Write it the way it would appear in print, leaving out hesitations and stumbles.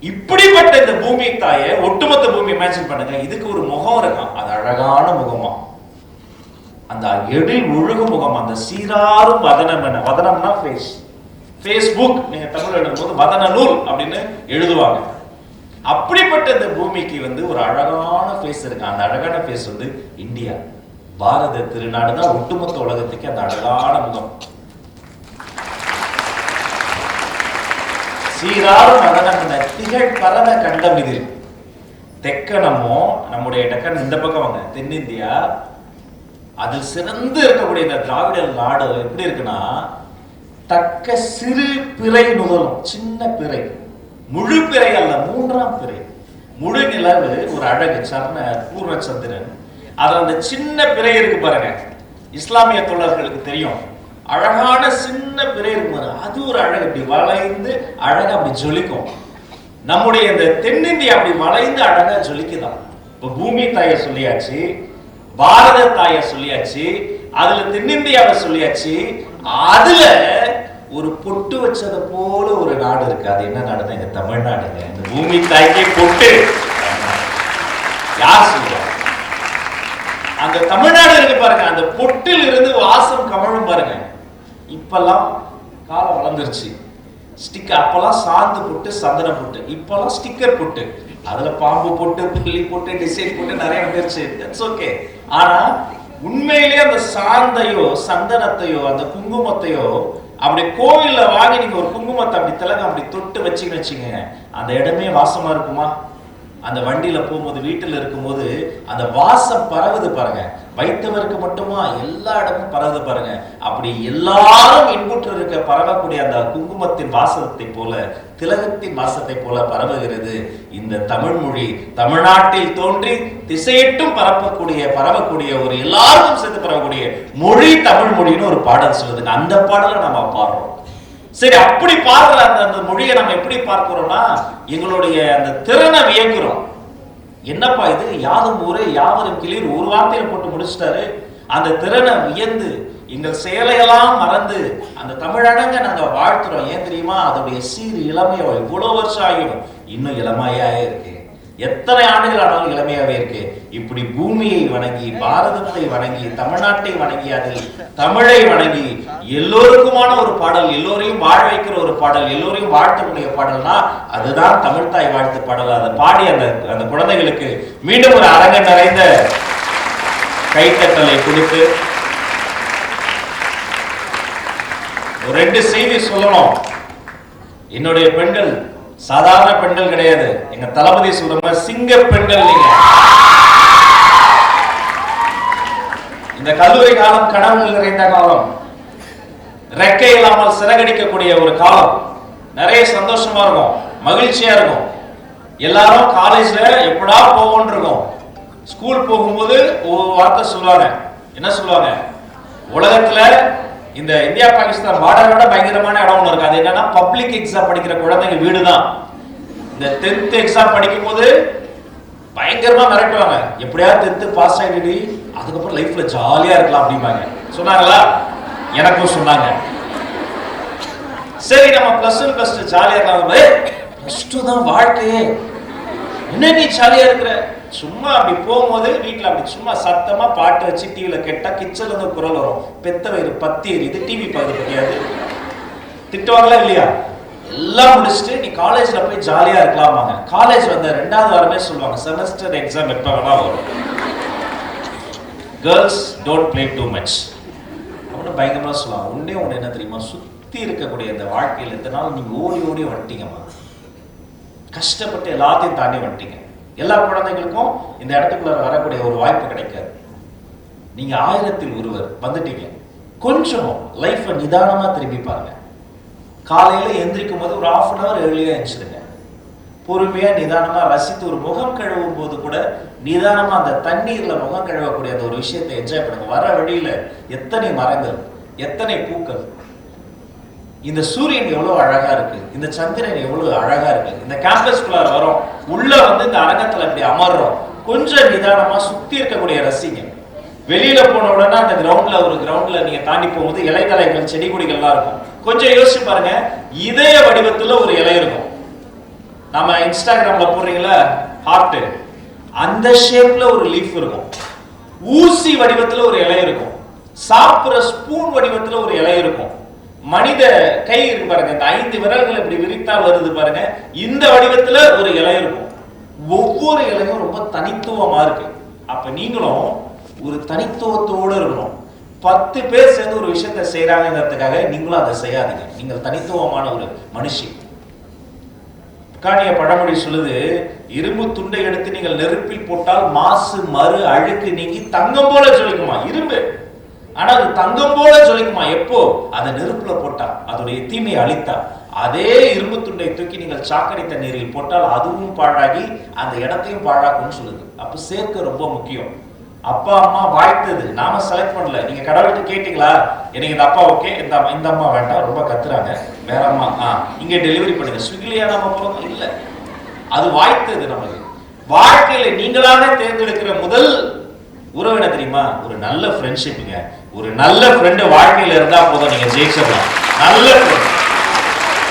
இப்படிப்பட்ட இந்த பூமி தாயை, ஒட்டுமொத்த பூமி இமேஜின் பண்ணுங்க. இதுக்கு ஒரு முகம் இருக்கும், அது அழகான முகமா, அந்த எழில் ஒழுகு முகம், அந்த சீராரும் வதனம். என்ன வதனம்னா ஃபேஸ், ஃபேஸ்புக் நீங்க தமிழ் எழுதும்போது வதன நூல் அப்படின்னு எழுதுவாங்க. அப்படிப்பட்ட இந்த பூமிக்கு ஒரு அழகான ஃபேஸ் இருக்கு. அந்த அழகான ஃபேஸ் இந்தியா, பாரத திருநாடு தான் ஒட்டுமொத்த உலகத்துக்கு அந்த அழகான முகம். சீராரும் வதனம் திகழ் பரத கண்டம். இது தெக்கனமோ, நம்முடைய டெக்கன் இந்த பக்கம் வாங்க, தென்னிந்தியா, அதில் சிறந்து இருக்கக்கூடிய இந்த திராவிட நாடு எப்படி இருக்குன்னா, தக்க சிறு பிறை நுதலும், சின்ன பிறை, முழு பிறை அல்ல, மூன்றாம் பிறை, முழு நிலவு ஒரு அழகு சர்ண பூர்ண சந்திரன், அது அந்த சின்ன பிறை இருக்கு பாருங்க. இஸ்லாமிய தோழர்களுக்கு தெரியும், அழகான சின்ன பிறை இருக்கு, அது ஒரு அழகு, அப்படி வளைந்து அழகா அப்படி ஜொலிக்கும். நம்முடைய இந்த தென்னிந்தியா அப்படி வளைந்து அழகா ஜொலிக்குதான். இப்ப பூமி தாயை சொல்லியாச்சு, பாரத தாயை சொல்லியாச்சு, அதுல தென்னிந்தியாவை சொல்லியாச்சு, அதுல ஒரு பொட்டு வச்சது போல ஒரு நாடு இருக்கு. அது என்ன நாடுதான்? எங்க தமிழ்நாடுங்க. இந்த பூமி தாய்க்கே பொட்டு யார் சொல்லுவா? அந்த தமிழ்நாடு இருக்கு பாருங்க, அந்த பொட்டில் இருந்து வாசம் கமழும் பாருங்க. இப்பெல்லாம் காலம் வளர்ந்துருச்சு, ஸ்டிக்கர். அப்பெல்லாம் சாந்து பொட்டு, சந்தன பொட்டு, இப்பெல்லாம் ஸ்டிக்கர் பொட்டு, அதுல பாம்பு போட்டு, புள்ளி போட்டு, டிசைன் போட்டு நிறைய வந்துருச்சு. That's okay. ஆனா உண்மையிலேயே அந்த சாந்தையோ, சந்தனத்தையோ, அந்த குங்குமத்தையோ அப்படி கோவில்ல வாங்கி நீங்க ஒரு குங்குமத்தை அப்படி திலகம் அப்படி தொட்டு வச்சுங்க, அந்த இடமே வாசமா இருக்குமா? அந்த வண்டியில போகும்போது, வீட்டில் இருக்கும்போது அந்த வாசம் பரவுது பாருங்க. வைத்தவருக்கு மட்டுமா? எல்லா இடமும் பரவுது பாருங்க. அப்படி எல்லாரும் இன்புற்று இருக்க பரவக்கூடிய அந்த குங்குமத்தின் வாசத்தை போல, திலகத்தின் வாசத்தை போல பரவுகிறது இந்த தமிழ் மொழி. தமிழ்நாட்டில் தோன்றி திசையிட்டும் பரவக்கூடிய ஒரு எல்லாருக்கும் சேர்த்து பரவக்கூடிய மொழி தமிழ் மொழின்னு ஒரு பாடல் சொல்லுதுங்க. அந்த பாடலை நம்ம பாடுறோம். சரி, அப்படி பாடுற அந்த மொழியை நம்ம எப்படி பார்க்கிறோம்னா, எங்களுடைய அந்த திறனை வியக்கிறோம். என்னப்பா இது, யாதும் ஊரே யாவரும் கிளிர், ஒரு வார்த்தையில போட்டு முடிச்சிட்டாரு. அந்த திறனை வியந்து எங்கள் செயலையெல்லாம் மறந்து அந்த தமிழனங்க நாங்க வாழ்த்துறோம். ஏன் தெரியுமா? அதோடைய சீர் இளமையோ, இவ்வளவு வருஷம் ஆகியும் இன்னும் இளமையாவே இருக்கு. எத்தனை ஆண்டுகள் ஆனாலும் இளமையாவே இருக்கு. இப்படி பூமியை வணங்கி, பாரதத்தை வணங்கி, தமிழ்நாட்டை வணங்கி, அதில் தமிழை வணங்கி, எல்லோருக்குமான ஒரு பாடல், எல்லோரையும் வாழ வைக்கிற ஒரு பாடல், எல்லோரையும் வாழ்த்தக்கூடிய பாடல்னா அதுதான் தமிழ்தாய் வாழ்த்து பாடல். அதை பாடி அந்த குழந்தைகளுக்கு மீண்டும் ஒரு அரங்க நிறைந்த கைத்தட்டலை கொடுத்து ஒரு 2 செய்தி சொல்லணும். என்னுடைய பெண்கள் சாதாரண பெண்கள் கிடையாது. எங்க தளபதி சொல்ற சிங்க பெண்கள். நீங்க இந்த கல்லூரி காலம் கனவுகள் நிறைந்த காலம், ரெக்கை இல்லாமல் சிறகடிக்கக்கூடிய ஒரு காலம். நிறைய சந்தோஷமா இருக்கும், மகிழ்ச்சியா இருக்கும். எல்லாரும் காலேஜ்ல எப்படா போவோம்னு இருக்கும். ஸ்கூல் போகும்போது ஒரு வார்த்தை சொல்லுவாங்க. என்ன சொல்லுவாங்க? உலகத்துல இந்த இந்தியா பாகிஸ்தான் பார்டரோட பயங்கரமான இடம் ஒன்று இருக்கு. அது என்னன்னா, பப்ளிக் எக்ஸாம் படிக்கிற குழந்தைங்க வீடு தான். இந்த 10th எக்ஸாம் படிக்கும் போது பயங்கரமா மிரட்டுவாங்க. எப்படியாவது 10th பாஸ் ஆகிடுடி, அதுக்கப்புறம் லைஃப்ல ஜாலியா இருக்கலாம் அப்படிம்பாங்க. சொன்னாங்களா? எனக்கும் சொன்னாங்க. சரி, நம்ம +1 +2 ஜாலியா இருக்கலாம். +2 தான் வாழ்க்கையே. என்ன நீ ஜாலியா இருக்கிற? சும்மா அப்படி போகும்போது வீட்டுல அப்படி சும்மா சத்தமா பாட்டு வச்சு டிவில கேட்டா கிச்சன்ல இருந்து குரல் வரும். பெத்த வயிறு பத்தி எரியுது, டிவி பார்க்க முடியாது. திட்டுவாங்களா இல்லையா? எல்லாம் முடிச்சுட்டு நீ காலேஜ்ல போய் ஜாலியா இருக்கலாமாங்க. காலேஜ் வந்த 2வது வாரமே சொல்லுவாங்க, செமஸ்டர் எக்ஸாம் எப்ப வேணா வரும், girls don't play too much அப்படின்னு பயங்கரமா சொல்லுவாங்க. ஒண்ணு என்ன தெரியுமா? சுத்தி இருக்கக்கூடிய இந்த வாழ்க்கையில் எத்தனை நாள் நீங்க ஓடி ஓடி வந்துட்டீங்கம்மா, கஷ்டப்பட்டு எல்லாத்தையும் தாண்டி வந்துட்டீங்க. எல்லா குழந்தைகளுக்கும் இந்த இடத்துக்குள்ள வரக்கூடிய ஒரு வாய்ப்பு கிடைக்காது. நீங்க 1000ல் ஒருவர் வந்துட்டீங்க. கொஞ்சம் லைஃப் நிதானமா திரும்பி பாருங்க. காலையில எந்திரிக்கும் போது ஒரு 1/2 hour ஏர்லியா எழுந்திருங்க. பொறுமையா நிதானமா ரசித்து ஒரு முகம் கழுவும் போது கூட நிதானமா அந்த தண்ணீர்ல முகம் கழுவக்கூடிய அந்த ஒரு விஷயத்தை என்ஜாய் பண்ணுங்க. வர வழியில எத்தனை மரங்கள், எத்தனை பூக்கள், இந்த சூரியன் எவ்வளவு அழகா இருக்கு, இந்த சந்திரன் எவ்வளவு அழகா இருக்கு. இந்த கேம்பஸ்குள்ள வரோம், உள்ள இந்த அரங்கத்துல இப்படி அமர்றோம். கொஞ்சம் நிதானமா சுத்தி இருக்கக்கூடிய ரசிங்க. வெளியில போன உடனே அந்த கிரவுண்ட்ல நீங்க தாண்டி போகும்போது இலைதலைகள், செடி கொடிகள்லாம் இருக்கும். கொஞ்சம் யோசிச்சு பாருங்க, இதய வடிவத்துல ஒரு இலை இருக்கும். நம்ம இன்ஸ்டாகிராம்ல போடுறீங்களா ஹார்ட், அந்த ஷேப்ல ஒரு லீஃப் இருக்கும். ஊசி வடிவத்துல ஒரு இலை இருக்கும். சாப்பிடுற ஸ்பூன் வடிவத்துல ஒரு இலை இருக்கும். மனித கை இருக்கு பாருங்க, இந்த 5 விரல்கள் இப்படி விரித்தால் வருது பாருங்க, இந்த வடிவத்துல ஒரு இலை இருக்கும். ஒவ்வொரு இலையும் ரொம்ப தனித்துவமா இருக்கு. அப்ப நீங்களும் ஒரு தனித்துவத்தோடு இருக்கணும். 10 பேர் சேர்ந்து ஒரு விஷயத்தை செய்யறாங்கிறதுக்காக நீங்களும் அதை செய்யாதீங்க. நீங்கள் தனித்துவமான ஒரு மனுஷி. காணிய பழமொழி சொல்லுது, இரும்பு துண்டை எடுத்து நீங்கள் நெருப்பில் போட்டால் மாசு மறு அழுக்கு நீங்கி தங்கம் போல ஜொலிக்குமா. இரும்பு, ஆனா அது தங்கம் போல ஜொலிக்குமா எப்போ அதை நெருப்புல போட்டா, அதோடைய தீமையை அழித்தா. அதே இரும்பு துண்டை தூக்கி நீங்கள் சாக்கடை தண்ணீரில் போட்டால் அதுவும் பாழாகி அந்த இடத்தையும் பாழாக்கும்னு சொல்லுது. அப்ப சேர்க்க ரொம்ப முக்கியம். அப்பா அம்மா வாழ்த்தது நாம செலக்ட் பண்ணல. நீங்க கடவுள்கிட்ட கேட்டீங்களா, எனக்கு இந்த அப்பா ஓகே, இந்த அம்மா வேண்டாம், ரொம்ப கத்துறாங்க, வேற அம்மா இங்க டெலிவரி பண்ணுங்க, ஸ்விக்கிலியா நம்ம போறோம் இல்ல, அது வாழ்த்தது. நமக்கு வாழ்க்கையில நீங்களாக தேர்ந்தெடுக்கிற முதல் உறவு என்ன தெரியுமா? ஒரு நல்ல ஃப்ரெண்ட்ஷிப்புங்க. ஒரு நல்ல ஃப்ரெண்டு வாழ்க்கையில இருந்தா போதும், நீங்க ஜெயிச்சிடலாம். நல்ல ஃப்ரெண்ட்